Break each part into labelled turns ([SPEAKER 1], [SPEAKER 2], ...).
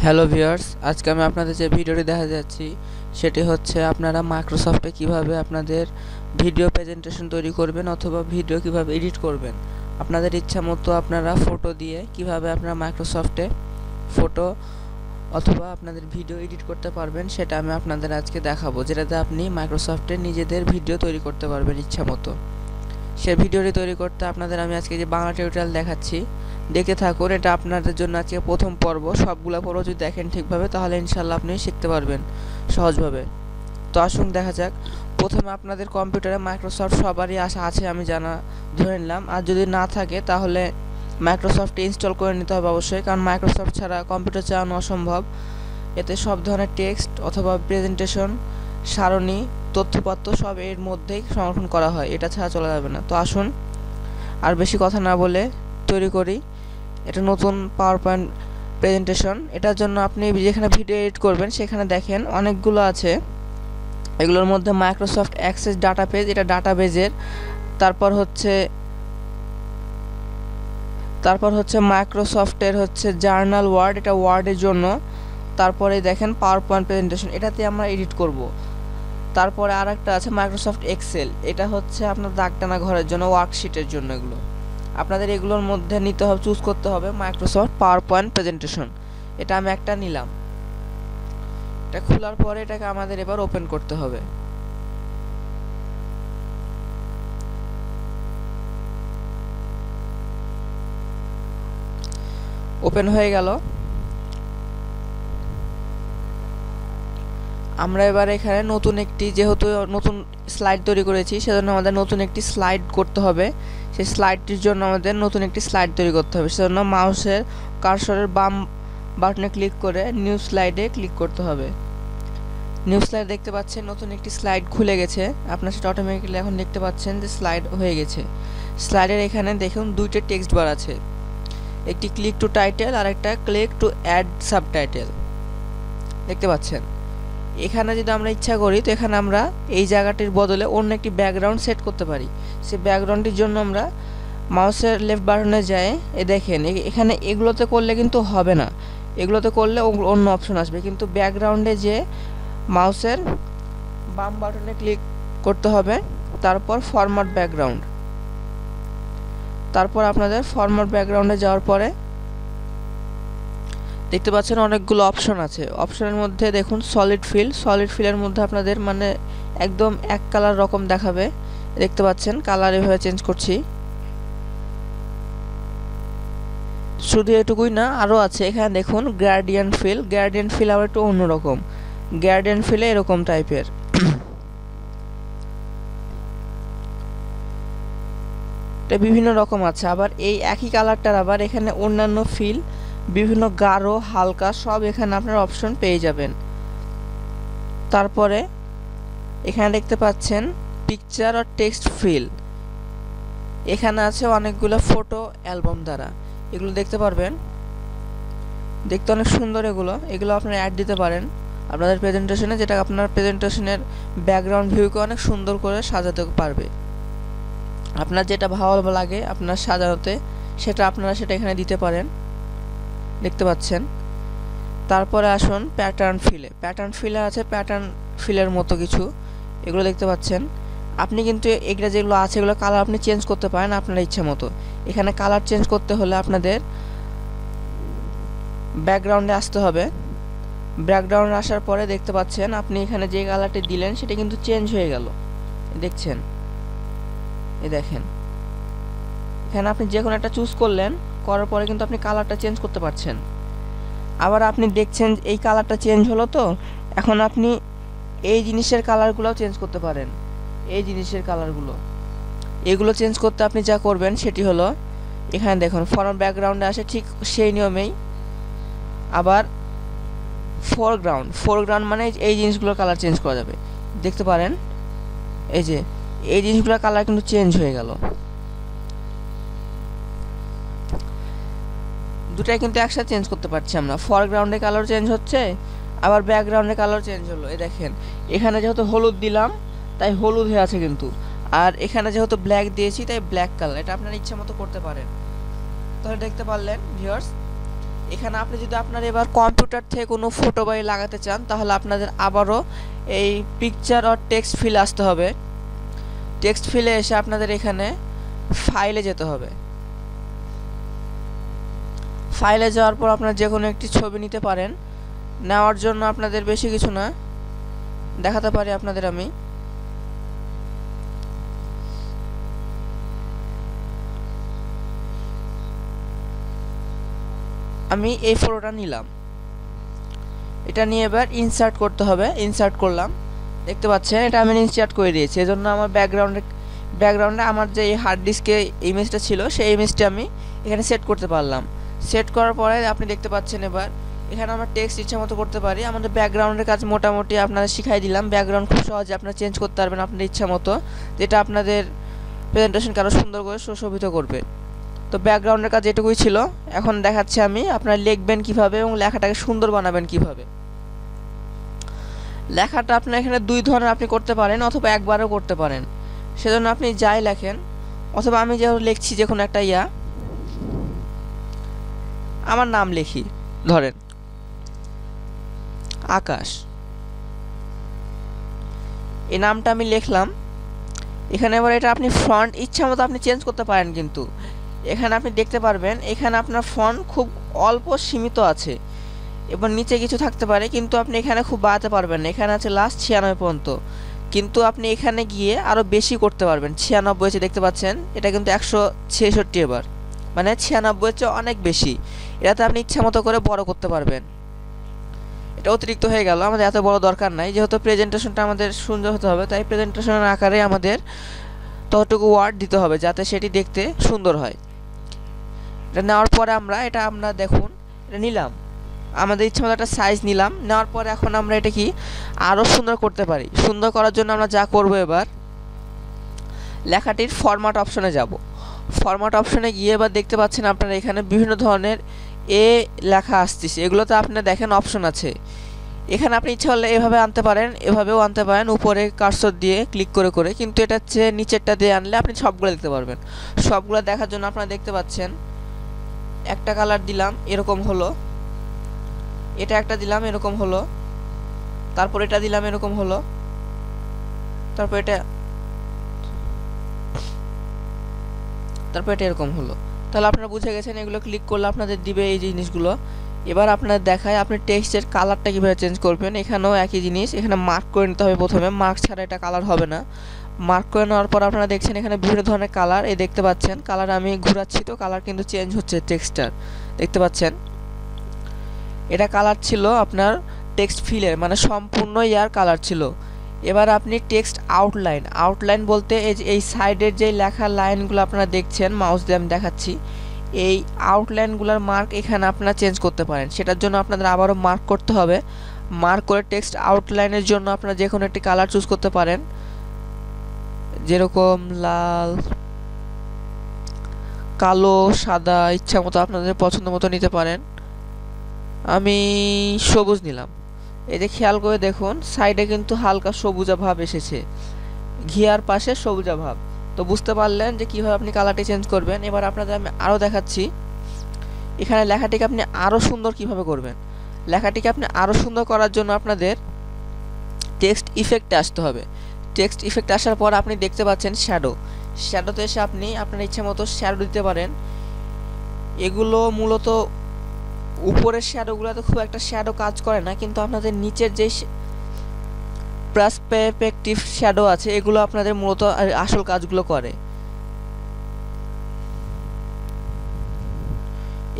[SPEAKER 1] Hello viewers, আজকে আমি আপনাদের যে ভিডিওটি দেখা যাচ্ছি সেটি হচ্ছে আপনারা মাইক্রোসফটে কিভাবে আপনাদের ভিডিও প্রেজেন্টেশন তৈরি করবেন অথবা ভিডিও কিভাবে এডিট করবেন। আপনাদের ইচ্ছা মতো আপনারা ফটো দিয়ে কিভাবে আপনারা মাইক্রোসফটে ফটো অথবা আপনাদের ভিডিও এডিট করতে পারবেন সেটা আমি আপনাদের আজকে দেখাবো, যেটাতে আপনি মাইক্রোসফটে নিজেদের ভিডিও তৈরি করতে পারবেন ইচ্ছা মতো। সেই ভিডিওটি তৈরি করতে আপনাদের আমি আজকে যে বাংলা টিউটোরিয়াল দেখাচ্ছি দেখতে থাকুন। এটা আপনাদের জন্য আজকে প্রথম পর্ব। সবগুলো পর্ব যদি দেখেন ঠিকভাবে তাহলে ইনশাল্লাহ আপনি শিখতে পারবেন সহজভাবে। তো আসুন দেখা যাক। প্রথমে আপনাদের কম্পিউটারে মাইক্রোসফট সবারই আশা আছে আমি জানা ধরে নিলাম, আর যদি না থাকে তাহলে মাইক্রোসফটে ইনস্টল করে নিতে হবে অবশ্যই, কারণ মাইক্রোসফট ছাড়া কম্পিউটার চালানো অসম্ভব। এতে সব ধরনের টেক্সট অথবা প্রেজেন্টেশন, সারণী, তথ্যপত্র সব এর মধ্যেই সংরক্ষণ করা হয়, এটা ছাড়া চলা যাবে না। তো আসুন আর বেশি কথা না বলে তৈরি করি এটা নতুন পাওয়ার পয়েন্ট প্রেজেন্টেশন। এটার জন্য আপনি যেখানে ভিডিও এডিট করবেন সেখানে দেখেন অনেকগুলো আছে। এগুলোর মধ্যে মাইক্রোসফট অ্যাক্সেস ডাটাবেজ, এটা ডাটাবেজের। তারপর হচ্ছে মাইক্রোসফটের হচ্ছে জার্নাল ওয়ার্ড, এটা ওয়ার্ডের জন্য। তারপরে দেখেন পাওয়ার পয়েন্ট প্রেজেন্টেশন, এটাতে আমরা এডিট করব। তারপরে আর একটা আছে মাইক্রোসফট এক্সেল, এটা হচ্ছে আপনার দাগ টানা ঘরের জন্য, ওয়ার্কশিটের জন্য। এগুলো আপনাদের এগুলোর মধ্যে নিতে হবে, চুজ করতে হবে মাইক্রোসফট পাওয়ার পয়েন্ট প্রেজেন্টেশন। এটা আমি একটা নিলাম। এটা খোলার পরে এটাকে আমাদের এবার ওপেন করতে হবে। ওপেন হয়ে গেল। আমরা এবার এখানে নতুন একটি, যেহেতু নতুন স্লাইড তৈরি করেছি সেজন্য আমাদের নতুন একটি স্লাইড করতে হবে। সেই স্লাইডটির জন্য আমাদের নতুন একটি স্লাইড তৈরি করতে হবে। সেজন্য মাউসের কার্সরের বাম বাটনে ক্লিক করে নিউ স্লাইডে ক্লিক করতে হবে। নিউ স্লাইড দেখতে পাচ্ছেন নতুন একটি স্লাইড খুলে গেছে। আপনার সেটা অটোমেটিক্যালি এখন দেখতে পাচ্ছেন যে স্লাইড হয়ে গেছে। স্লাইডের এখানে দেখুন দুইটা টেক্সট বার আছে, একটি ক্লিক টু টাইটেল আর একটা ক্লিক টু অ্যাড সাবটাইটেল, দেখতে পাচ্ছেন। এখানে যদি আমরা ইচ্ছা করি তো এখানে আমরা এই জায়গাটির বদলে অন্য একটি ব্যাকগ্রাউন্ড সেট করতে পারি। সেই ব্যাকগ্রাউন্ডটির জন্য আমরা মাউসের লেফট বাটনে যাই, দেখেন এখানে এগুলোতে করলে কিন্তু হবে না, এগুলোতে করলে অন্য অপশন আসবে, কিন্তু ব্যাকগ্রাউন্ডে যে মাউসের বাম বাটনে ক্লিক করতে হবে, তারপর ফরম্যাট ব্যাকগ্রাউন্ড। তারপর আপনাদের ফরম্যাট ব্যাকগ্রাউন্ডে যাওয়ার পরে দেখতে পাচ্ছেন অনেকগুলো অপশন আছে। অপশনের মধ্যে দেখুন সলিড ফিলের মধ্যে আপনাদের মানে একদম এক কালার রকম দেখাবে, দেখতে পাচ্ছেন। কালার এভাবে চেঞ্জ করছি। শুধু এটুকুই না, আরও আছে এখানে দেখুন গ্রেডিয়েন্ট ফিল আবার একটু অন্যরকম। গ্রেডিয়েন্ট ফিলে এরকম টাইপের বিভিন্ন রকম আছে। আবার এই একই কালারটার আবার এখানে অন্যান্য ফিল, বিভিন্ন গাঢ় হালকা সব এখানে আপনার অপশন পেয়ে যাবেন। তারপরে এখানে দেখতে পাচ্ছেন পিকচার আর টেক্সট ফিল, এখানে আছে অনেকগুলো ফটো অ্যালবাম দ্বারা, এগুলো দেখতে পারবেন। দেখতে অনেক সুন্দর এগুলো আপনারা অ্যাড দিতে পারেন আপনাদের প্রেজেন্টেশনে, যেটা আপনার প্রেজেন্টেশনের ব্যাকগ্রাউন্ড ভিউকে অনেক সুন্দর করে সাজাতে পারবে। আপনার যেটা ভালো লাগে আপনার সাজানোতে সেটা এখানে দিতে পারেন, দেখতে পাচ্ছেন। তারপরে আসুন প্যাটার্ন ফিলে আছে প্যাটার্ন ফিলের মতো কিছু, এগুলো দেখতে পাচ্ছেন। আপনি কিন্তু এগুলো যেগুলো আছে এগুলো কালার আপনি চেঞ্জ করতে পারেন আপনার ইচ্ছা মতো। এখানে কালার চেঞ্জ করতে হলে আপনাদের ব্যাকগ্রাউন্ডে আসতে হবে। ব্যাকগ্রাউন্ডে আসার পরে দেখতে পাচ্ছেন আপনি এখানে যে কালারটি দিলেন সেটা কিন্তু চেঞ্জ হয়ে গেল, দেখছেন। দেখেন এখানে আপনি যে কোনো একটা চুজ করলেন, করার পরে কিন্তু আপনি কালারটা চেঞ্জ করতে পারছেন। আবার আপনি দেখছেন এই কালারটা চেঞ্জ হলো, তো এখন আপনি এই জিনিসের কালারগুলোও চেঞ্জ করতে পারেন। এই জিনিসের কালারগুলো এগুলো চেঞ্জ করতে আপনি যা করবেন সেটি হলো এখানে দেখুন ফরম ব্যাকগ্রাউন্ডে আসে ঠিক সেই নিয়মেই। আবার ফোরগ্রাউন্ড মানে এই জিনিসগুলোর কালার চেঞ্জ করা যাবে, দেখতে পারেন। এই যে এই জিনিসগুলোর কালার কিন্তু চেঞ্জ হয়ে গেল, দুটাই কিন্তু একসাথে চেঞ্জ করতে পারছি আমরা। ফরগ্রাউন্ডের কালার চেঞ্জ হচ্ছে, আবার ব্যাকগ্রাউন্ডের কালার চেঞ্জ হলো। এই দেখেন এখানে যেহেতু হলুদ দিলাম তাই হলুদ হয়ে আছে কিন্তু, আর এখানে যেহেতু ব্ল্যাক দিয়েছি তাই ব্ল্যাক কালার। এটা আপনার ইচ্ছা মতো করতে পারেন। তাহলে দেখতে পারলেন ভিউয়ার্স, এখানে আপনি যদি আপনার এবার কম্পিউটার থেকে কোনো ফটো বা লাগাতে চান তাহলে আপনাদের আবারও এই পিকচার আর টেক্সট ফিলে আসতে হবে। টেক্সট ফিলে এসে আপনাদের এখানে ফাইলে যেতে হবে। ফাইলে যাওয়ার পর আপনারা যে কোনো একটি ছবি নিতে পারেন। নেওয়ার জন্য আপনাদের বেশি কিছু না, দেখাতে পারি আপনাদের আমি এই ফটোটা নিলাম। এটা নিয়ে এবার ইনসার্ট করতে হবে। ইনসার্ট করলাম, দেখতে পাচ্ছেন এটা আমি ইনসার্ট করে দিয়েছি। এজন্য আমার ব্যাকগ্রাউন্ডে আমার যে হার্ড ডিস্কে ইমেজটা ছিল সেই ইমেজটা আমি এখানে সেট করতে পারলাম। সেট করার পরে আপনি দেখতে পাচ্ছেন এবার এখানে আমরা টেক্সট ইচ্ছা মতো করতে পারি। আমাদের ব্যাকগ্রাউন্ডের কাজ মোটামুটি আপনাদের শিখাই দিলাম। ব্যাকগ্রাউন্ড খুব সহজে আপনারা চেঞ্জ করতে পারবেন আপনাদের ইচ্ছা মতো, যেটা আপনাদের প্রেজেন্টেশনকে আরও সুন্দর করে সুশোভিত করবে। তো ব্যাকগ্রাউন্ডের কাজ এটুকুই ছিল। এখন দেখাচ্ছি আমি আপনারা লিখবেন কিভাবে এবং লেখাটাকে সুন্দর বানাবেন কিভাবে। লেখাটা আপনার এখানে দুই ধরনের আপনি করতে পারেন অথবা একবারও করতে পারেন। সেজন্য আপনি যাই লেখেন, অথবা আমি যে লিখছি যে কোনো একটা আমার নাম লিখি, ধরেন আকাশ, এই নামটা আমি লিখলাম। এখানে এবার এটা আপনি ফন্ট ইচ্ছা মতো আপনি চেঞ্জ করতে পারেন, কিন্তু এখানে আপনি দেখতে পারবেন এখানে আপনার ফন্ট খুব অল্প সীমিত আছে। এবার নিচে কিছু থাকতে পারে, কিন্তু আপনি এখানে খুব বাড়াতে পারবেন না। এখানে আছে লাস্ট 96 পর্যন্ত, কিন্তু আপনি এখানে গিয়ে আরও বেশি করতে পারবেন। 96 আছে দেখতে পাচ্ছেন, এটা কিন্তু 166 এবার, মানে 96 চেয়ে অনেক বেশি। এটাতে আপনি ইচ্ছা মতো করে বড় করতে পারবেন। এটা অতিরিক্ত হয়ে গেল, আমাদের এত বড় দরকার নাই। যেহেতু প্রেজেন্টেশনটা আমাদের সুন্দর হতে হবে, তাই প্রেজেন্টেশনের আকারে আমাদের ততটুকু ওয়ার্ড দিতে হবে যাতে সেটি দেখতে সুন্দর হয়। এটা নেওয়ার পরে আমরা দেখুন এটা নিলাম, আমাদের ইচ্ছা মতো একটা সাইজ নিলাম। নেওয়ার পরে এখন আমরা এটা কি আরও সুন্দর করতে পারি। সুন্দর করার জন্য আমরা যা করব, এবার লেখাটির ফরম্যাট অপশনে যাব। ফরম্যাট অপশনে গিয়ে এবার দেখতে পাচ্ছেন আপনারা এখানে বিভিন্ন ধরনের লেখা আসতেছে। এগুলোতে আপনারা দেখেন অপশন আছে। এখানে আপনি ইচ্ছা হলে এভাবে আনতে পারেন, এভাবেও আনতে পারেন, উপরে কার্সর দিয়ে ক্লিক করে করে। কিন্তু এটা হচ্ছে নিচেরটা দিয়ে আনলে আপনি সবগুলো দেখতে পারবেন। সবগুলো দেখার জন্য আপনারা দেখতে পাচ্ছেন একটা কালার দিলাম, এরকম হলো। এটা একটা দিলাম, এরকম হলো। তারপর এটা দিলাম, এরকম হলো। তারপর এটা এরকম হলো। তাহলে আপনারা বুঝে গেছেন এগুলো ক্লিক করলে আপনাদের দিবে এই জিনিসগুলো। এবার আপনাদের দেখায় আপনি টেক্সটের কালারটা কীভাবে চেঞ্জ করবেন। এখানেও একই জিনিস, এখানে মার্ক করে নিতে হবে প্রথমে। মার্ক ছাড়া এটা কালার হবে না। মার্ক করে নেওয়ার পর আপনারা দেখছেন এখানে বিভিন্ন ধরনের কালার দেখতে পাচ্ছেন। কালার আমি ঘোরাচ্ছি তো কালার কিন্তু চেঞ্জ হচ্ছে টেক্সটার, দেখতে পাচ্ছেন। এটা কালার ছিল আপনার টেক্সট ফিলের, মানে সম্পূর্ণ কালার ছিল। এবার আপনি টেক্সট আউটলাইন বলতে এই সাইডের যে লেখার লাইনগুলো আপনারা দেখছেন, মাউস দিয়ে আমি দেখাচ্ছি, এই আউটলাইনগুলোর মার্ক এখানে আপনারা চেঞ্জ করতে পারেন। সেটার জন্য আপনাদের আবারও মার্ক করতে হবে। মার্ক করে টেক্সট আউটলাইনের জন্য আপনারা যে কোনো একটি কালার চুজ করতে পারেন, যেরকম লাল, কালো, সাদা, ইচ্ছা মতো আপনাদের পছন্দ মতো নিতে পারেন। আমি সবুজ নিলাম। এই যে খেয়াল করে দেখুন সাইডে কিন্তু হালকা সবুজা ভাব এসেছে, ঘিয়ার পাশে সবুজা ভাব। তো বুঝতে পারলেন যে কীভাবে আপনি কালারটি চেঞ্জ করবেন। এবার আপনাদের আমি আরও দেখাচ্ছি এখানে লেখাটিকে আপনি আরও সুন্দর কিভাবে করবেন। লেখাটিকে আপনি আরও সুন্দর করার জন্য আপনাদের টেক্সট ইফেক্টে আসতে হবে। টেক্সট ইফেক্টে আসার পর আপনি দেখতে পাচ্ছেন শ্যাডোতে এসে আপনি আপনার ইচ্ছা মতো শ্যাডো দিতে পারেন। এগুলো মূলত উপরের শ্যাডোগুলোতে খুব একটা শ্যাডো কাজ করে না, কিন্তু আপনাদের নিচের যে পার্সপেক্টিভ শ্যাডো আছে এগুলো আপনাদের মূলত আসল কাজগুলো করে।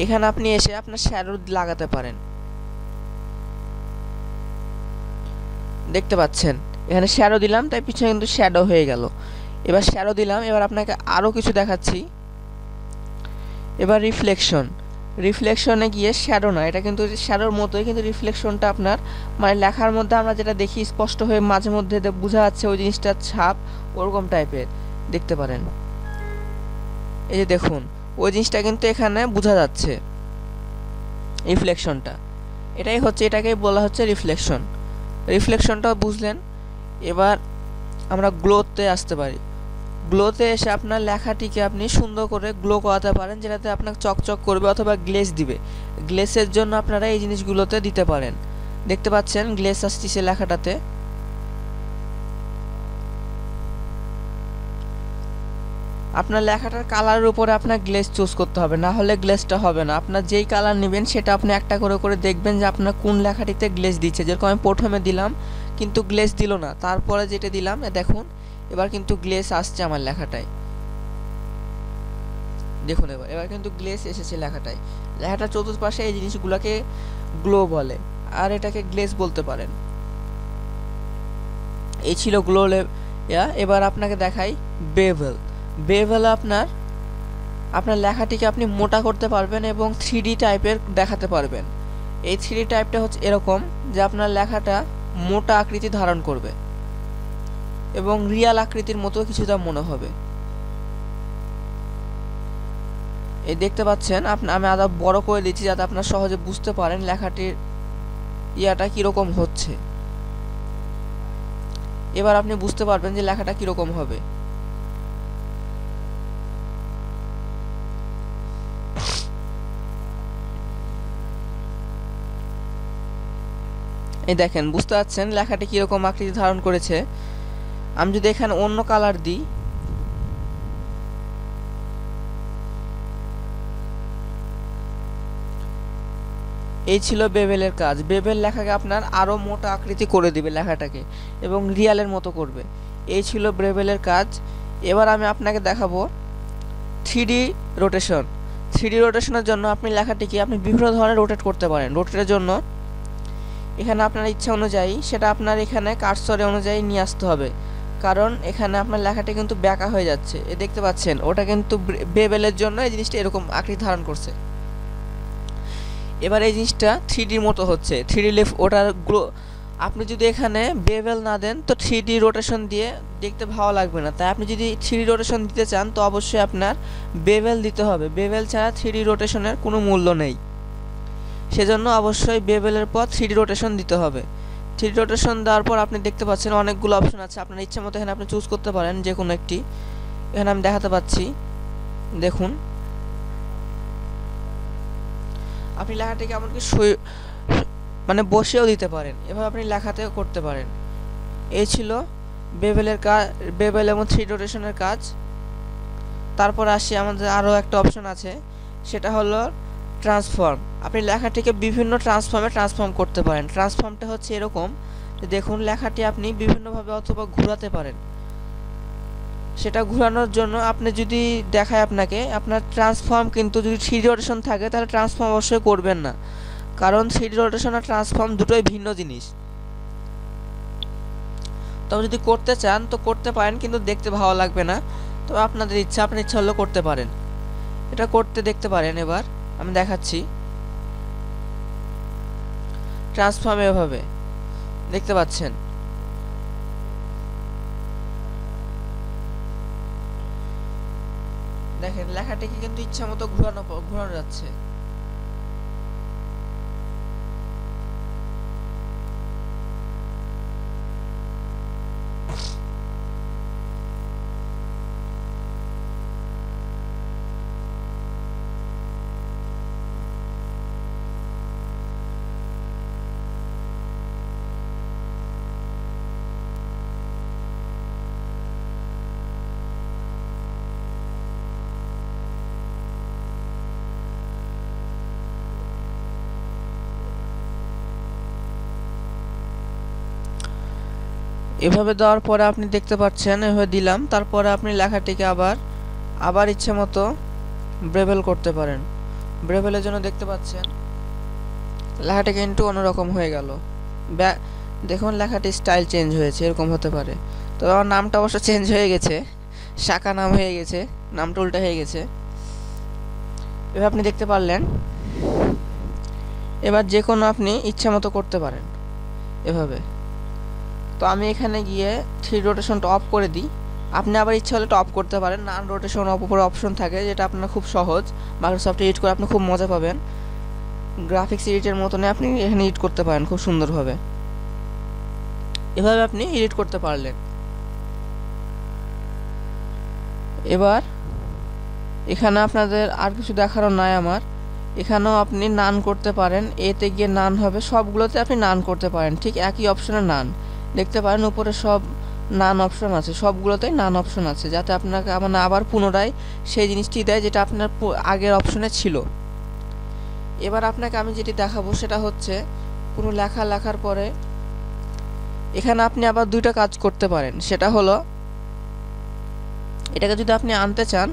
[SPEAKER 1] এখানে আপনি এসে আপনার শ্যাডো লাগাতে পারেন, দেখতে পাচ্ছেন এখানে শ্যাডো দিলাম, তাই পিছনে কিন্তু শ্যাডো হয়ে গেল। এবার শ্যাডো দিলাম, এবার আপনাকে আরও কিছু দেখাচ্ছি। এবার রিফ্লেকশনে গিয়ে শ্যাডো না, এটা কিন্তু শ্যাডোর মতোই, কিন্তু রিফ্লেকশনটা আপনার মানে লেখার মধ্যে আমরা যেটা দেখি স্পষ্ট হয়ে মাঝে মধ্যে বোঝা যাচ্ছে ওই জিনিসটার ছাপ, ওরকম টাইপের দেখতে পারেন। এই যে দেখুন ওই জিনিসটা কিন্তু এখানে বোঝা যাচ্ছে রিফ্লেকশনটা। এটাকেই বলা হচ্ছে রিফ্লেকশনটা বুঝলেন। এবার আমরা গ্লোতে আসতে পারি। গ্লোতে এসে আপনার লেখাটিকে আপনি সুন্দর করে গ্লো করাতে পারেন, যেটাতে আপনাকে চকচক করবে অথবা গ্লেজ দিবে। গ্লেসের জন্য আপনারা এই জিনিসগুলোতে দিতে পারেন। দেখতে পাচ্ছেন গ্লেস আসছে লেখাটাতে। আপনার লেখাটার কালারের উপরে আপনার গ্লেজ চুজ করতে হবে, না হলে গ্লেজটা হবে না। আপনার যেই কালার নেবেন সেটা আপনি একটা করে করে দেখবেন যে আপনার কোন লেখাটিতে গ্লেজ দিচ্ছে। যেরকম আমি প্রথমে দিলাম কিন্তু গ্লেজ দিল না, তারপরে যেটা দিলাম দেখুন এবার কিন্তু গ্লেজ আসছে আমার লেখাটায়। দেখুন এবার কিন্তু গ্লেজ এসেছে লেখাটায়। লেখাটার চতুর্পাশে এই জিনিসগুলোকে গ্লো বলে, আর এটাকে গ্লেজ বলতে পারেন। এই ছিল গ্লো। এবার আপনাকে দেখাই বেভেল। বেভেল আপনার লেখাটিকে আপনি মোটা করতে পারবেন এবং 3D টাইপের দেখাতে পারবেন। এই 3D টাইপটা হচ্ছে এরকম যে আপনার লেখাটা মোটা আকৃতি ধারণ করবে এবং রিয়াল আকৃতির মতো কিছুটা মনে হবে। এই দেখতে পাচ্ছেন আমি আরো বড় করে দিচ্ছি যাতে আপনারা সহজে বুঝতে পারেন লেখাটির ইয়াটা কিরকম হচ্ছে। এবার আপনি বুঝতে পারবেন যে লেখাটা কিরকম হবে। এই দেখেন বুঝতে পারছেন লেখাটি কিরকম আকৃতি ধারণ করেছে। আমি যদি এখানে অন্য কালার দিই, এই ছিল বেভেলের কাজ। বেভেল লেখাকে আপনার আরো মোটা আকৃতি করে দিবে লেখাটাকে এবং রিয়ালের মতো করবে। এই ছিল বেভেলের কাজ। এবার আমি আপনাকে দেখাবো 3D রোটেশন। 3D রোটেশনের জন্য আপনি লেখাটিকে আপনি বিভিন্ন ধরনের রোটেট করতে পারেন। রোটেটের জন্য এখানে আপনার ইচ্ছা অনুযায়ী সেটা আপনার এখানে কার্সরে অনুযায়ী নিয়ে আসতে হবে, কারণ এখানে আপনার লেখাটি কিন্তু ব্যাকা হয়ে যাচ্ছে। এ দেখতে পাচ্ছেন ওটা কিন্তু বেভেলের জন্য এই জিনিসটা এরকম আকৃতি ধারণ করছে। এবার এই জিনিসটা 3D মতো হচ্ছে। 3D লিফট ওটার গ্লো আপনি যদি এখানে বেভেল না দেন তো 3D রোটেশন দিয়ে দেখতে ভালো লাগবে না। তাই আপনি যদি 3D রোটেশন দিতে চান তো অবশ্যই আপনার বেভেল দিতে হবে। বেভেল ছাড়া 3D রোটেশনের কোনো মূল্য নেই। সেজন্য অবশ্যই বেভেলের পর 3D রোটেশন দিতে হবে। 3D রোটেশন দেওয়ার পর আপনি দেখতে পাচ্ছেন অনেকগুলো অপশন আছে, আপনার ইচ্ছা মতো এখানে আপনি চুজ করতে পারেন যে কোনো একটি। এখানে আমি দেখাতে পাচ্ছি, দেখুন আপনি লেখাটিকে এমনকি মানে বসেও দিতে পারেন, এভাবে আপনি লেখাতেও করতে পারেন। এই ছিল বেভেলের কাজ, বেভেল এবং 3D রোটেশনের কাজ। তারপর আসি আমাদের আরও একটা অপশন আছে, সেটা হলো ট্রান্সফর্ম। আপনি লেখাটিকে বিভিন্ন ট্রান্সফর্মে ট্রান্সফর্ম করতে পারেন। ট্রান্সফর্মটা হচ্ছে এরকম যে দেখুন লেখাটি আপনি বিভিন্নভাবে অথবা ঘোরাতে পারেন। সেটা ঘোরানোর জন্য আপনি যদি দেখায় আপনাকে আপনার ট্রান্সফর্ম, কিন্তু যদি 3D রোটেশন থাকে তাহলে ট্রান্সফর্ম অবশ্যই করবেন না, কারণ 3D রোটেশন আর ট্রান্সফর্ম দুটোই ভিন্ন জিনিস। তবে যদি করতে চান তো করতে পারেন, কিন্তু দেখতে ভালো লাগবে না। তবে আপনাদের ইচ্ছা, আপনার ইচ্ছা হলে করতে পারেন। এটা করতে দেখতে পারেন। এবার আমি দেখাচ্ছি ট্রান্সফর্ম এভাবে দেখতে পাচ্ছেন। দেখেন লেখাটিকে কিন্তু ইচ্ছা মতো ঘোরানো যাচ্ছে। এভাবে দেওয়ার পরে আপনি দেখতে পাচ্ছেন এভাবে দিলাম, তারপরে আপনি লেখাটিকে আবার ইচ্ছে মতো বেভেল করতে পারেন। বেভেলের জন্য দেখতে পাচ্ছেন লেখাটা কিন্তু অন্যরকম হয়ে গেল। দেখুন লেখাটির স্টাইল চেঞ্জ হয়েছে, এরকম হতে পারে। তো আমার নামটা অবশ্য চেঞ্জ হয়ে গেছে, শাখা নাম হয়ে গেছে, নামটা উল্টা হয়ে গেছে। এবার আপনি দেখতে পারলেন। এবার যে কোনো আপনি ইচ্ছা মতো করতে পারেন এভাবে। তো আমি এখানে গিয়ে 3D রোটেশনটা অফ করে দিই। আপনি আবার ইচ্ছা হলে অফ করতে পারেন। নান রোটেশন অফ উপরে অপশন থাকে, যেটা আপনার খুব সহজ। মাইক্রোসফট এডিট করে আপনি খুব মজা পাবেন। গ্রাফিক্স এডিটের মতনই আপনি এখানে এডিট করতে পারেন খুব সুন্দরভাবে। এভাবে আপনি এডিট করতে পারলেন। এবার এখানে আপনাদের আর কিছু দেখারও নাই আমার, এখানেও আপনি নান করতে পারেন, এতে গিয়ে নান হবে, সবগুলোতে আপনি নান করতে পারেন, ঠিক একই অপশনে নান দেখতে পারেন, উপরে সব নান অপশন আছে, সবগুলোতেই নান অপশন আছে, যাতে আপনাকে মানে আবার পুনরায় সেই জিনিসটি দেয় যেটা আপনার আগের অপশনে ছিল। এবার আপনাকে আমি যেটি দেখাবো সেটা হচ্ছে কোনো লেখার পরে এখানে আপনি আবার দুইটা কাজ করতে পারেন, সেটা হলো এটাকে যদি আপনি আনতে চান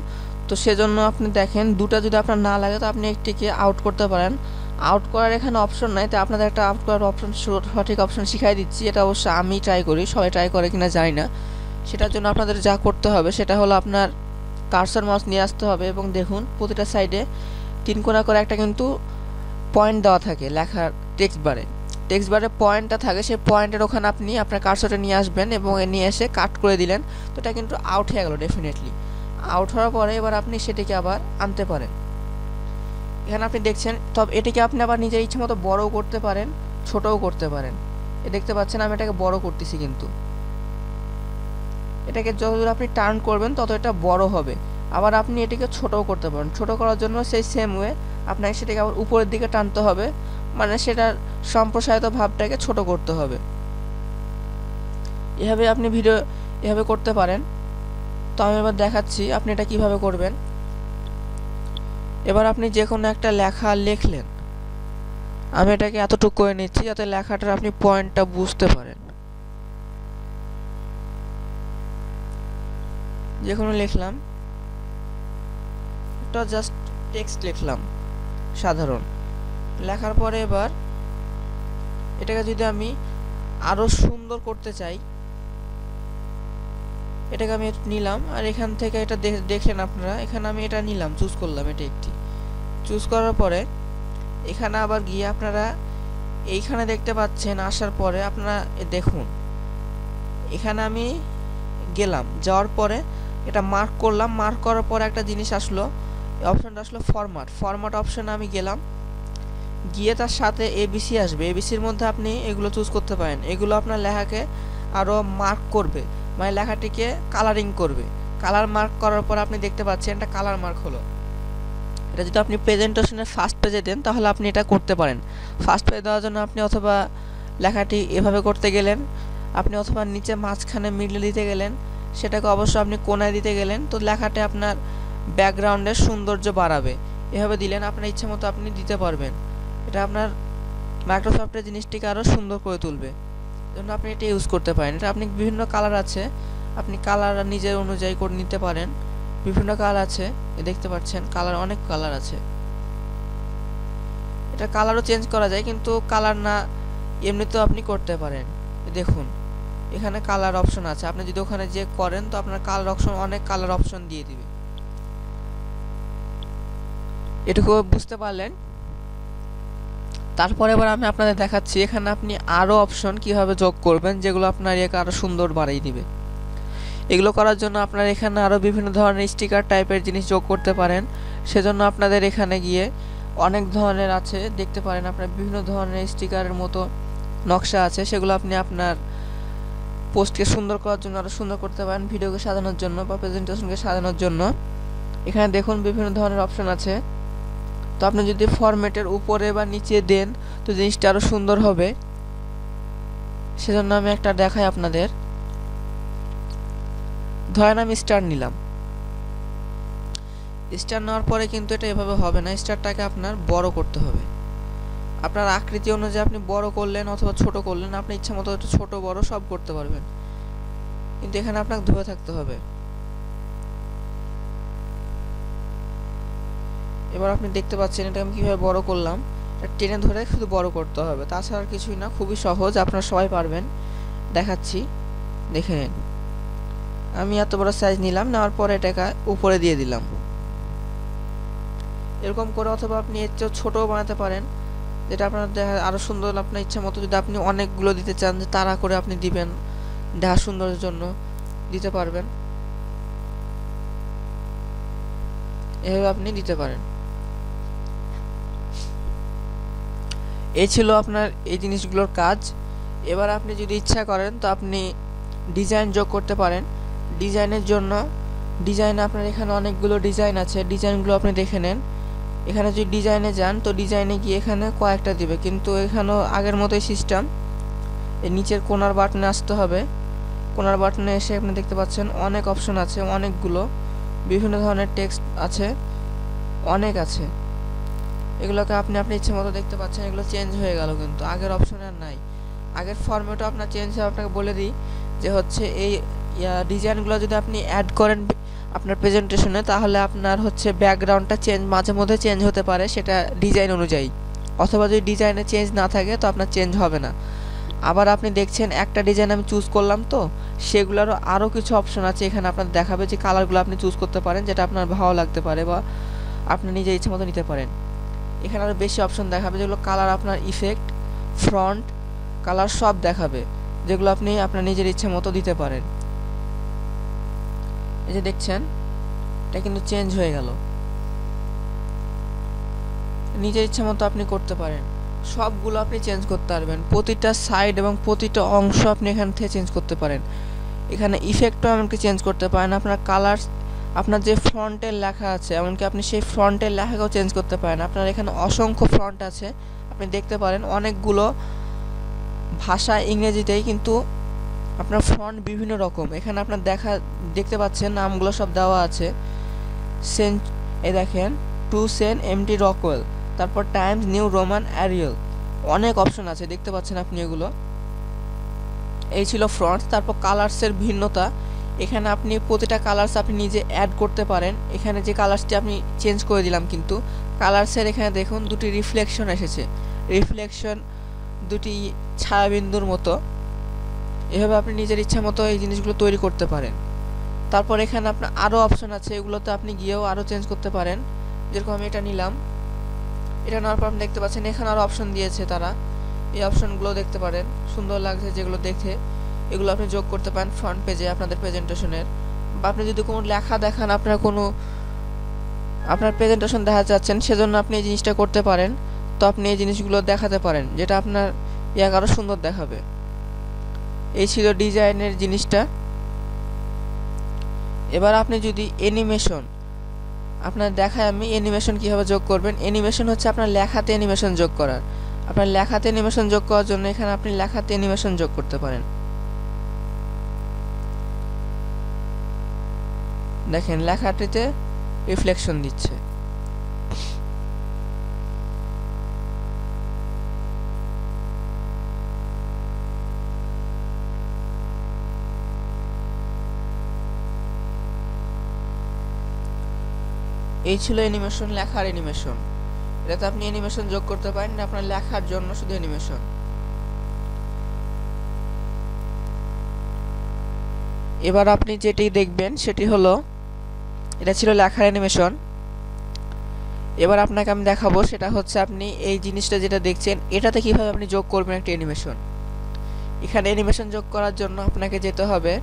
[SPEAKER 1] তো সেজন্য আপনি দেখেন দুটা যদি আপনার না লাগে তো আপনি একটিকে আউট করতে পারেন। আউট করার এখানে অপশন নাই, তো আপনাদের একটা আউট করার অপশন, সঠিক অপশন শিখাই দিচ্ছি, এটা অবশ্য আমি ট্রাই করি, সবাই ট্রাই করে কিনা জানি না। সেটার জন্য আপনাদের যা করতে হবে সেটা হলো আপনার কার্সর মাউস নিয়ে আসতে হবে এবং দেখুন প্রতিটা সাইডে 3 কোণা করে একটা কিন্তু পয়েন্ট দেওয়া থাকে লেখার টেক্সট বারে পয়েন্টটা থাকে, সেই পয়েন্টের ওখানে আপনি আপনার কার্সরটা নিয়ে আসবেন এবং নিয়ে এসে কাট করে দিলেন, তো এটা কিন্তু আউট হয়ে গেল ডেফিনেটলি। আউট হওয়ার পরে এবার আপনি সেটিকে আবার আনতে পারেন, এখানে আপনি দেখছেন, তবে এটিকে আপনি আবার নিজের ইচ্ছে মতো বড়ও করতে পারেন, ছোটও করতে পারেন। দেখতে পাচ্ছেন আমি এটাকে বড় করতেছি, কিন্তু এটাকে যতদূর আপনি টার্ন করবেন তত এটা বড় হবে। আবার আপনি এটিকে ছোটও করতে পারেন, ছোট করার জন্য সেই সেম ওয়ে আপনাকে সেটাকে আবার উপরের দিকে টানতে হবে, মানে সেটার সম্প্রসারিত ভাবটাকে ছোট করতে হবে। এভাবে আপনি ভিডিও এভাবে করতে পারেন। তো আমি এবার দেখাচ্ছি আপনি এটা কিভাবে করবেন। এবার আপনি যে কোনো একটা লেখা লিখলেন, আমি এটাকে এতটুকু করে নিচ্ছি যাতে লেখাটার আপনি পয়েন্টটা বুঝতে পারেন। যে কোনো লিখলাম, এটা জাস্ট টেক্সট লিখলাম সাধারণ, লেখার পরে এবার এটাকে যদি আমি আরো সুন্দর করতে চাই, এটাকে আমি নিলাম আর এখান থেকে এটা দেখলেন আপনারা, এখানে আমি এটা নিলাম, চুজ করলাম, এটা একটি চুজ করার পরে এখানে আবার গিয়ে আপনারা এইখানে দেখতে পাচ্ছেন, আসার পরে আপনারা দেখুন এখানে আমি গেলাম, যাওয়ার পরে এটা মার্ক করলাম, মার্ক করার পরে একটা জিনিস আসলো, অপশনটা আসলো ফরম্যাট অপশনে আমি গেলাম, গিয়ে তার সাথে এবিসি আসবে, এবিসির মধ্যে আপনি এগুলো চুজ করতে পারেন, এগুলো আপনার লেখাকে আরও মার্ক করবে, মানে লেখাটিকে কালারিং করবে। কালার মার্ক করার পর আপনি দেখতে পাচ্ছেন এটা কালার মার্ক হলো। এটা যদি আপনি প্রেজেন্টেশনের ফার্স্ট পেজে দেন তাহলে আপনি এটা করতে পারেন। ফার্স্ট পেজে দেওয়ার জন্য আপনি অথবা লেখাটি এভাবে করতে গেলেন, আপনি অথবা নিচে মাঝখানে মিডলে দিতে গেলেন, সেটাকে অবশ্য আপনি কোণায় দিতে গেলেন, তো লেখাটি আপনার ব্যাকগ্রাউন্ডের সৌন্দর্য বাড়াবে। এভাবে দিলেন, আপনার ইচ্ছা মতো আপনি দিতে পারবেন, এটা আপনার মাইক্রোসফটের জিনিসটিকে আরও সুন্দর করে তুলবে, জন্য আপনি এটা ইউজ করতে পারেন। এটা আপনি বিভিন্ন কালার আছে, আপনি কালার নিজের অনুযায়ী করে নিতে পারেন, বিভিন্ন কালার আছে, দেখতে পাচ্ছেন কালার, অনেক কালার আছে, এটা কালারও চেঞ্জ করা যায়, কিন্তু কালার না এমনিতেও আপনি করতে পারেন। দেখুন এখানে কালার অপশন আছে, আপনি যদি ওখানে যে করেন তো আপনার কালার অপশন, অনেক কালার অপশন দিয়ে দিবে। এটুকু বুঝতে পারলেন? তারপরে এবার আমি আপনাদের দেখাচ্ছি এখানে আপনি আরও অপশন কিভাবে যোগ করবেন, যেগুলো আপনার ইয়েকে আরও সুন্দর বাড়িয়ে দিবে। এগুলো করার জন্য আপনার এখানে আরও বিভিন্ন ধরনের স্টিকার টাইপের জিনিস যোগ করতে পারেন, সেজন্য আপনাদের এখানে গিয়ে অনেক ধরনের আছে, দেখতে পারেন আপনার বিভিন্ন ধরনের স্টিকারের মতো নকশা আছে, সেগুলো আপনি আপনার পোস্টকে সুন্দর করার জন্য আরও সুন্দর করতে পারেন, ভিডিওকে সাজানোর জন্য বা প্রেজেন্টেশনকে সাজানোর জন্য। এখানে দেখুন বিভিন্ন ধরনের অপশন আছে, তো আপনি যদি ফরম্যাটের উপরে বা নিচে দেন তো জিনিসটা আরও সুন্দর হবে, সেজন্য আমি একটা দেখাই আপনাদের। ধরেন আমি স্টার নিলাম, স্টার নেওয়ার পরে কিন্তু এটা এভাবে হবে না, স্টারটাকে আপনার বড় করতে হবে, আপনার আকৃতি অনুযায়ী আপনি বড় করলেন অথবা ছোট করলেন, আপনি ইচ্ছা মতো ছোট বড় সব করতে পারবেন, কিন্তু এখানে আপনাকে ধরে থাকতে হবে। এবার আপনি দেখতে পাচ্ছেন এটা আমি কিভাবে বড় করলাম, এটা টেনে ধরে শুধু বড় করতে হবে, তাছাড়া কিছুই না, খুবই সহজ, আপনারা সবাই পারবেন। দেখাচ্ছি, দেখে নিন। আমি এত বড় সাইজ নিলাম, নেওয়ার পরে এটাকে উপরে দিয়ে দিলাম, এরকম করে, অথবা আপনি এর চেয়েও ছোটও বানাতে পারেন, যেটা আপনার দেখা আরও সুন্দর, আপনার ইচ্ছা মতো যদি আপনি অনেকগুলো দিতে চান যে তাড়া করে আপনি দিবেন, দেখা সুন্দরের জন্য দিতে পারবেন, এভাবে আপনি দিতে পারেন। এই ছিল আপনার এই জিনিসগুলোর কাজ। এবার আপনি যদি ইচ্ছা করেন তো আপনি ডিজাইন যোগ করতে পারেন। ডিজাইনের জন্য ডিজাইন আপনার এখানে অনেকগুলো ডিজাইন আছে, ডিজাইনগুলো আপনি দেখে নেন। এখানে যদি ডিজাইনে যান তো ডিজাইনে গিয়ে এখানে কয়েকটা দিবে, কিন্তু এখানেও আগের মতোই সিস্টেম। এই নিচের কোণার বাটনে আসতে হবে। কোণার বাটনে এসে আপনি দেখতে পাচ্ছেন অনেক অপশন আছে, অনেকগুলো বিভিন্ন ধরনের টেক্সট আছে, অনেক আছে। এগুলোকে আপনি আপনার ইচ্ছে মতো দেখতে পাচ্ছেন। এগুলো চেঞ্জ হয়ে গেল, কিন্তু আগের অপশন আর নাই। আগের ফরম্যাটও আপনার চেঞ্জ হয়ে, আপনাকে বলে দিই যে হচ্ছে এই ডিজাইনগুলো যদি আপনি অ্যাড করেন আপনার প্রেজেন্টেশনে, তাহলে আপনার হচ্ছে ব্যাকগ্রাউন্ডটা মাঝে মধ্যে চেঞ্জ হতে পারে, সেটা ডিজাইন অনুযায়ী। অথবা যদি ডিজাইনে চেঞ্জ না থাকে তো আপনার চেঞ্জ হবে না। আবার আপনি দেখছেন একটা ডিজাইন আমি চুজ করলাম, তো সেগুলোরও আরও কিছু অপশন আছে। এখানে আপনার দেখাবে যে কালারগুলো আপনি চুজ করতে পারেন, যেটা আপনার ভালো লাগতে পারে বা আপনি নিজের ইচ্ছে মতো নিতে পারেন। এখানে আরও বেশি অপশন দেখাবে, যেগুলো কালার আপনার ইফেক্ট, ফ্রন্ট কালার সব দেখাবে, যেগুলো আপনি আপনার নিজের ইচ্ছে মতো দিতে পারেন। এই যে দেখছেন এটা কিন্তু চেঞ্জ হয়ে গেল। নিজের ইচ্ছে মতো আপনি করতে পারেন, সবগুলো আপনি চেঞ্জ করতে পারবেন। প্রতিটা সাইড এবং প্রতিটা অংশ আপনি এখান থেকে চেঞ্জ করতে পারেন। এখানে ইফেক্টও এমনকি চেঞ্জ করতে পারেন। আপনার কালার, আপনার যে ফ্রন্টের লেখা আছে, এমনকি আপনি সেই ফ্রন্টের লেখাকেও চেঞ্জ করতে পারেন। আপনার এখানে অসংখ্য ফ্রন্ট আছে, আপনি দেখতে পারেন অনেকগুলো ভাষা ইংরেজিতেই, কিন্তু আপনার ফন্ট বিভিন্ন রকম। এখানে আপনার দেখতে পাচ্ছেন নামগুলো সব দেওয়া আছে। এই দেখেন টু সেন এমটি রকওয়েল, তারপর টাইমস নিউ রোমান অ্যারিয়েল, অনেক অপশন আছে, দেখতে পাচ্ছেন আপনি এগুলো। এই ছিল ফ্রন্ট। তারপর কালার্সের ভিন্নতা, এখানে আপনি প্রতিটা কালার্স আপনি নিজে অ্যাড করতে পারেন। এখানে যে কালার্সটি আপনি চেঞ্জ করে দিলাম, কিন্তু কালার্সের এখানে দেখুন দুটি রিফ্লেকশন এসেছে, রিফ্লেকশন দুটি ছায়াবিন্দুর মতো। এভাবে আপনি নিজের ইচ্ছা মতো এই জিনিসগুলো তৈরি করতে পারেন। তারপর এখানে আপনার আরও অপশন আছে, এগুলোতে আপনি গিয়েও আরও চেঞ্জ করতে পারেন। যেরকম আমি এটা নিলাম, এটা নেওয়ার পর আপনি দেখতে পাচ্ছেন এখানে আরও অপশন দিয়েছে তারা। এই অপশনগুলো দেখতে পারেন, সুন্দর লাগছে যেগুলো দেখে। এগুলো আপনি যোগ করতে পারেন ফ্রন্ট পেজে আপনাদের প্রেজেন্টেশনের। বা আপনি যদি কোনো লেখা দেখান, আপনার প্রেজেন্টেশন দেখা যাচ্ছেন, সেজন্য আপনি এই জিনিসটা করতে পারেন। তো আপনি এই জিনিসগুলো দেখাতে পারেন, যেটা আপনার আরও সুন্দর দেখাবে। এই ছিল ডিজাইনের জিনিসটা। এবার আপনি যদি অ্যানিমেশন আপনার দেখায়, আমি অ্যানিমেশন কীভাবে যোগ করবেন। অ্যানিমেশন হচ্ছে আপনার লেখাতে অ্যানিমেশন যোগ করার। আপনার লেখাতে অ্যানিমেশন যোগ করার জন্য এখানে আপনি লেখাতে অ্যানিমেশন যোগ করতে পারেন। দেখেন লেখাটিতে রিফ্লেকশন দিচ্ছে। এই ছিল অ্যানিমেশন, লেখার অ্যানিমেশন। এটাতে আপনি অ্যানিমেশন যোগ করতে পারেন না, আপনার লেখার জন্য শুধু অ্যানিমেশন। এবার আপনি যেটি দেখবেন সেটি হলো, এটা ছিল লেখার অ্যানিমেশন। এবার আপনাকে আমি দেখাবো, সেটা হচ্ছে আপনি এই জিনিসটা যেটা দেখছেন, এটাতে কিভাবে আপনি যোগ করবেন একটা অ্যানিমেশন। এখানে অ্যানিমেশন যোগ করার জন্য আপনাকে যেতে হবে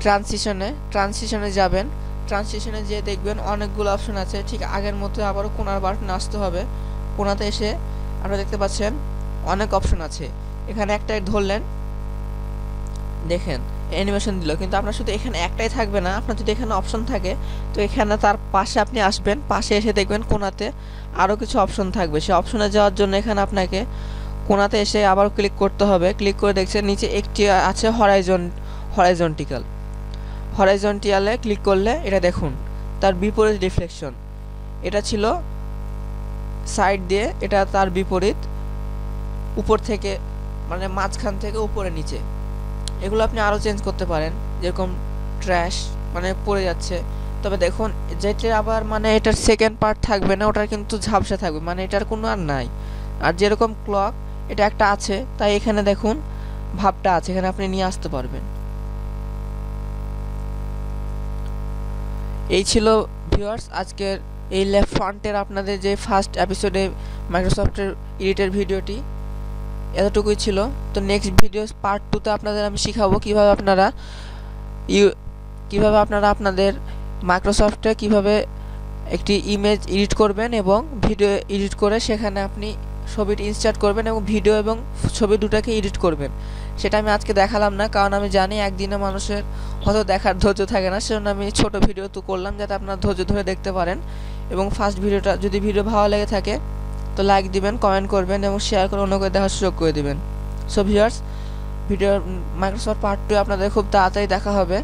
[SPEAKER 1] ট্রান্সিশনে যাবেন। ট্রান্সিশনে যেয়ে দেখবেন অনেকগুলো অপশন আছে, ঠিক আগের মতো আবারও কোণার বাটনে আসতে হবে। কোণাতে এসে আপনারা দেখতে পাচ্ছেন অনেক অপশন আছে। এখানে একটাই ধরলেন, দেখেন অ্যানিমেশন দিল, কিন্তু আপনার শুধু এখানে একটাই থাকবে না। আপনার যদি এখানে অপশন থাকে, তো এখানে তার পাশে আপনি আসবেন, পাশে এসে দেখবেন কোণাতে আরও কিছু অপশন থাকবে। সেই অপশনে যাওয়ার জন্য এখানে আপনাকে কোণাতে এসে আবার ক্লিক করতে হবে। ক্লিক করে দেখছেন নিচে একটি আছে হরাইজন্টালে ক্লিক করলে এটা দেখুন তার বিপরীত রিফ্লেকশন। এটা ছিল সাইড দিয়ে, এটা তার বিপরীত, উপর থেকে মানে মাঝখান থেকে উপরে নিচে। এগুলো আপনি আরও চেঞ্জ করতে পারেন, যেরকম ট্র্যাশ মানে পড়ে যাচ্ছে। তবে দেখুন যেটা আবার মানে এটার সেকেন্ড পার্ট থাকবে না, ওটার কিন্তু ঝাপসা থাকবে, মানে এটার কোনো আর নাই। আর যেরকম ক্লক এটা একটা আছে, তাই এখানে দেখুন ভাবটা আছে, এখানে আপনি নিয়ে আসতে পারবেন। এই ছিল ভিউয়ার্স আজকের এই ফন্টের আপনাদের যে ফার্স্ট এপিসোডে মাইক্রোসফটের এডিটের ভিডিওটি। এতটুকুই ছিল। তো নেক্সট ভিডিও পার্ট 2তে আপনাদের আমি শিখাবো কিভাবে আপনারা আপনাদের মাইক্রোসফটে কিভাবে একটি ইমেজ এডিট করবেন এবং ভিডিও এডিট করে সেখানে আপনি ছবিটি ইনসার্ট করবেন এবং ভিডিও এবং ছবি দুটাকে এডিট করবেন। সেটা আমি আজকে দেখালাম না, কারণ আমি জানি একদিনে মানুষের হয়তো দেখার ধৈর্য থাকে না, সেজন্য আমি ছোট ভিডিও তো করলাম যাতে আপনারা ধৈর্য ধরে দেখতে পারেন। এবং ফার্স্ট ভিডিওটা যদি ভিডিও ভালো লেগে থাকে তো লাইক দিবেন, কমেন্ট করবেন এবং শেয়ার করে অন্যকে দেখার সুযোগ করে দিবেন। সো ভিউয়ার্স, ভিডিওর মাইক্রোসফট পার্ট 2 আপনাদের খুব তাড়াতাড়ি দেখা হবে।